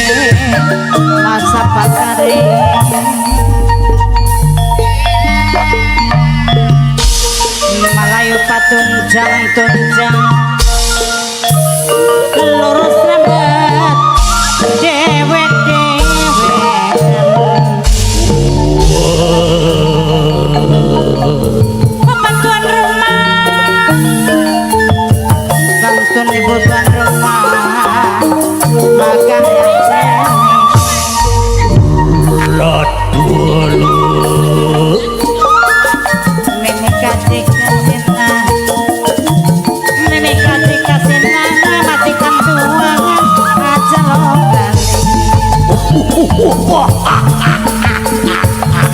masa pakare Malayu tunjang lurus rambut dewek-dewek pembantuan rumah santun ibu tuan rumah makan lat dulu mimi kasih kasina matikan tuangan aja lo kali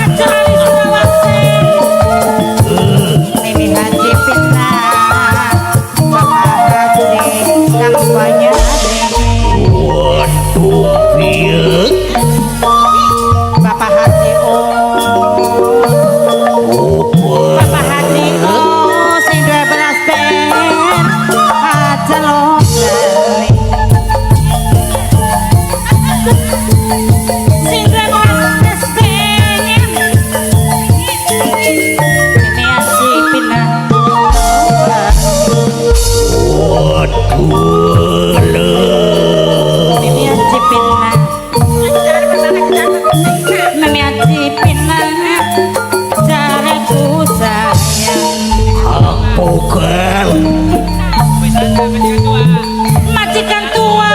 aja lali Sulawesi mimi haji fitnah bapak haji kang banyak waduh iya bapak haji bapak haji sing 12 ben aja lo kali sing 12 ben ini asih pindah waduh mimi haji pindah mimi haji pindah caraku sayang bukan majikan tua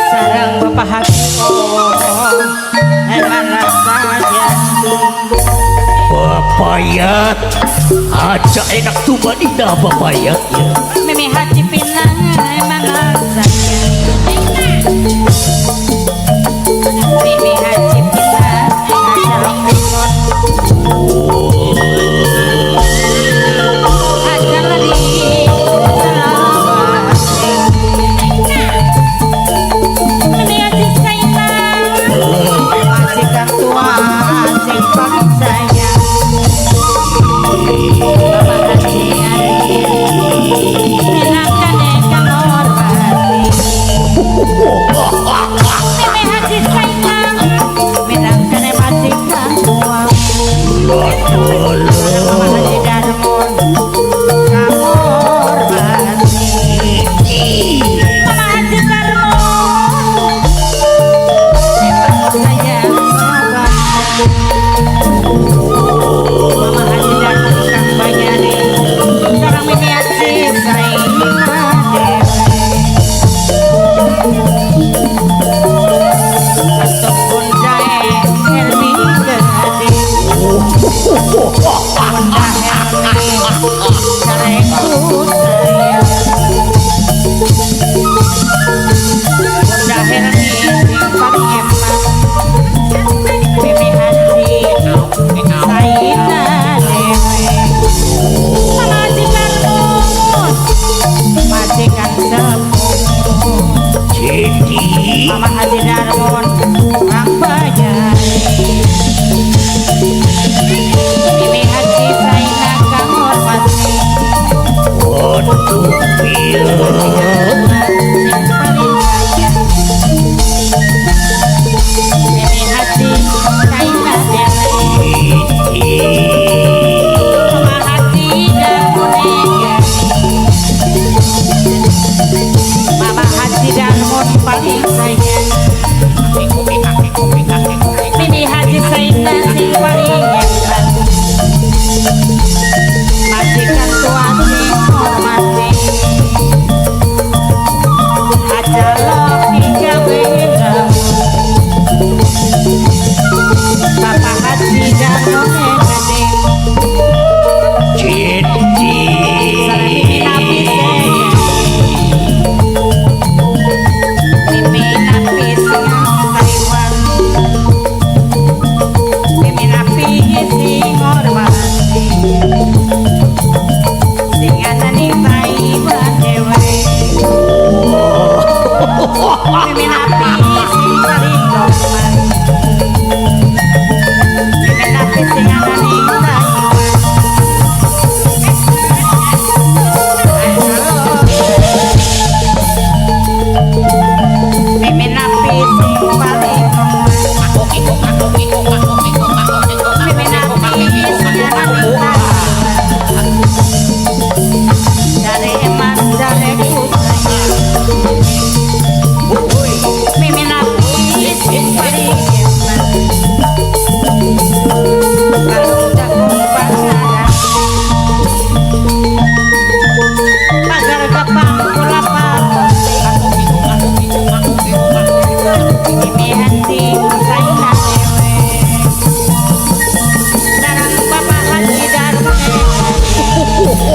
sarang bapak hakiko mana saja Bapayat aja enak tuh badida Bapayat ya mimi haji pinang mana saja mimi haji pinang aja lokon aja lari Sulawesi mimi haji sayang majikan tua sing paling sayang bapak haji ari menangkan kang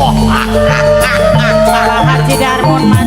Pak Haji Darmun